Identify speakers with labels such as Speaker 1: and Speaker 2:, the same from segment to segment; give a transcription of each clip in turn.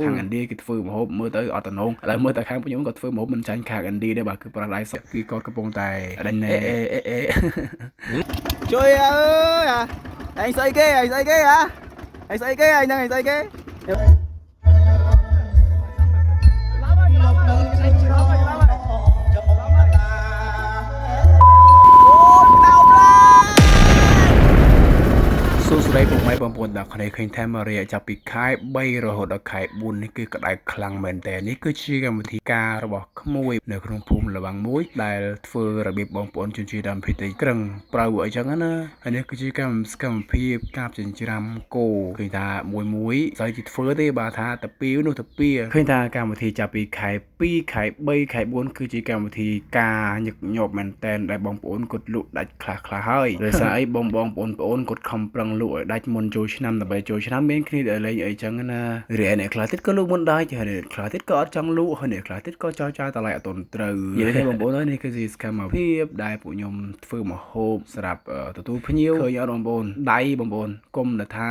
Speaker 1: ខាងឥណ្ឌាគេធ្វើម្ហូបមើលទៅអត់តំណងឥឡូវមើលតែខាងពួកខ្ញុំក៏ធ្វើម្ហូបមិនចាញ់ខាងឥណ្ឌាដែរបាទគឺប្រដៅសុខគឺគាត់កំពុងតែដេញណែជួយអើយអញស្អីគេហ៎អញស្អីគេអញនឹងអញស្អីគេសួស្តីពុកម៉ែបងប្អូនទាំងគ្នាឃើញថាមករយៈចាប់ពីខែ3រហូតដល់ខែ4នេះគឺក្តៅខ្លាំងមែនតើនេះគឺជាកម្មវិធីការរបស់ក្មួយនៅក្នុងភូមិលបាំងមួយដែលធ្វើរបៀបបងប្អូនជនជាតិដើមភាគតិចក្រឹងប្រៅអីចឹងណាហើយនេះគឺជាកម្មវិធីកាប់ចិញ្ច្រាំគោឃើញថាមួយស្អីគេធ្វើទេបាទថាតាពីនោះតាពីឃើញថាកម្មវិធីចាប់ពីខែ2ខែ3ខែ4គឺជាកម្មវិធីការញឹកញាប់មែនតើដែលបងប្អូនគាត់លក់ដាច់ខ្លះហើយដោយសារអីបងប្អូនគាត់ខំប្រឹងលក់ឲ្យដាច់មុនចូលឆ្នាំដើម្បីចូលឆ្នាំមានគ្នាដែលលេងអីចឹងណារីឯអ្នកខ្លះទៀតក៏លក់មុនដាច់ហើយអ្នកខ្លះទៀតក៏អត់ចង់លក់ហើយអ្នកខ្លះទៀតក៏ចោលតម្លៃអត់ទាន់ត្រូវនិយាយថាបងប្អូននេះគឺជាសកម្មភាពដែលពួកខ្ញុំធ្វើម្ហូបសម្រាប់ទទួលភ្ញៀវឃើញអត់បងប្អូនដៃបងប្អូនគុំថា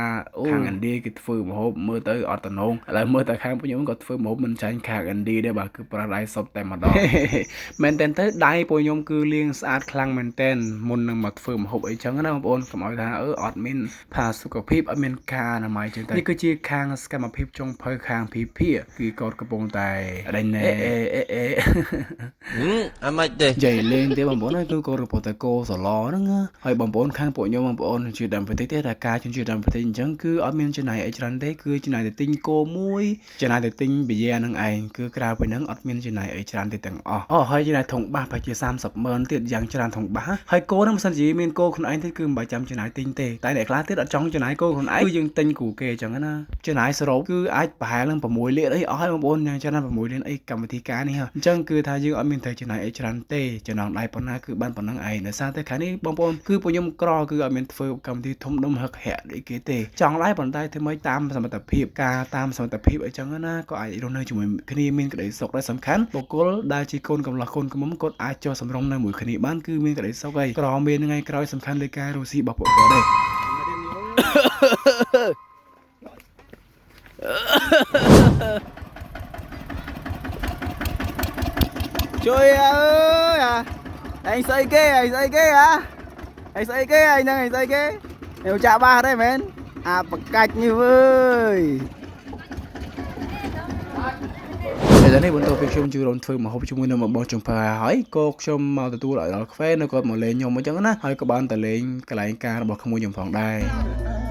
Speaker 1: ខាងឥណ្ឌាគេធ្វើម្ហូបមើលទៅអត់តំណងឥឡូវមើលតែខាងពួកខ្ញុំក៏ធ្វើម្ហូបមិនចាញ់ខាងឥណ្ឌាដែរបាទគឺប្រើដៃសុបតែម្ដងមែនតើដៃពួកខ្ញុំគឺលាងស្អាតខ្លាំងមែនតើមុននឹងមកធ្វើម្ហូបអីចឹងណាបងប្អូនកុំឲ្យថាអត់មានផាសុខភាពអត់មានការអនាម័យចឹងទៅនេះគឺជាខាងសកម្មភាពចុងភៅខាងភិភាគឺគាត់កំពុងតែដេញណែ
Speaker 2: អត់មិនទេ
Speaker 1: និយាយលេងទេបងប្អូនគឺគាត់កំពុងតែកោសឡហ្នឹងហើយបងប្អូនខាងពួកខ្ញុំបងប្អូនជាដើមប្រទេសទេតែការជាដើមប្រទេសអញ្ចឹងគឺអត់មានចំណាយអីច្រើនទេគឺចំណាយតែទិញគោមួយចំណាយតែទិញប៊ីយ៉ាហ្នឹងឯងគឺក្រៅពីហ្នឹងអត់មានចំណាយអីច្រើនទេទាំងអស់ហើយចំណាយធុងបាសប្រហែលជា300000ទៀតយ៉ាងច្រើនធុងបាសហើយគោហ្នឹងមិនសិនជាមានគោខ្លួនឯងទេគឺមិនបាច់ចាំចំណាយទិញទេតែអ្នកខ្លះទៀតអត់ចង់ចំណាយគោខ្លួនឯងគឺយើងទិញគូគេអញ្ចឹងណាចំណាយសរុបគឺអាចប្រហែលនឹង6លានអីអស់ហើយបងប្អូនយ៉ាងច្រើន6លានអីកម្មវិធីការនេះអញ្ចឹងគឺថាយើងអត់មានត្រូវចំណាយអីច្រើនទេចំណងដៃប៉ុណ្ណាគឺបានប៉ុណ្ណឹងឯងដោយសារតែខាងនេះបងប្អូនគឺពួកខ្ញុំក្រគឺអត់មានធ្វើកម្មវិធីធំដុំហឹកហាក់ដូចគេទេចង់ឡាយប៉ុន្តែធ្វើម៉េចតាមសមត្ថភាពការតាមសមត្ថភាពអីចឹងណាក៏អាចរស់នៅជាមួយគ្នាមានក្តីសុខដែលសំខាន់បុគ្គលដែលជាកូនកំឡោះកូនកំមុំគាត់អាចចុះសម្រុងនៅមួយគ្នាបានគឺមានក្តីសុខហើយក្រមានថ្ងៃក្រោយសំខាន់លើការរស់ស៊ីរបស់ពួកគាត់ដែរជួយអើយអញស្អីគេអញស្អីគេអញស្អីគេអញនឹងអញស្អីគេខ្ញុំចាក់បាសទេមែនអាបកាច់នេះវើយឥឡូវនេះបន្តពីខ្ញុំជួយរំធ្វើម្ហូបជាមួយនឹងបងចំផាហើយក៏ខ្ញុំមកទទួលឲ្យដល់ខ្វេនៅគាត់មកលេងខ្ញុំអញ្ចឹងណាហើយក៏បានតែលេងកន្លែងការរបស់ក្មួយខ្ញុំផងដែរ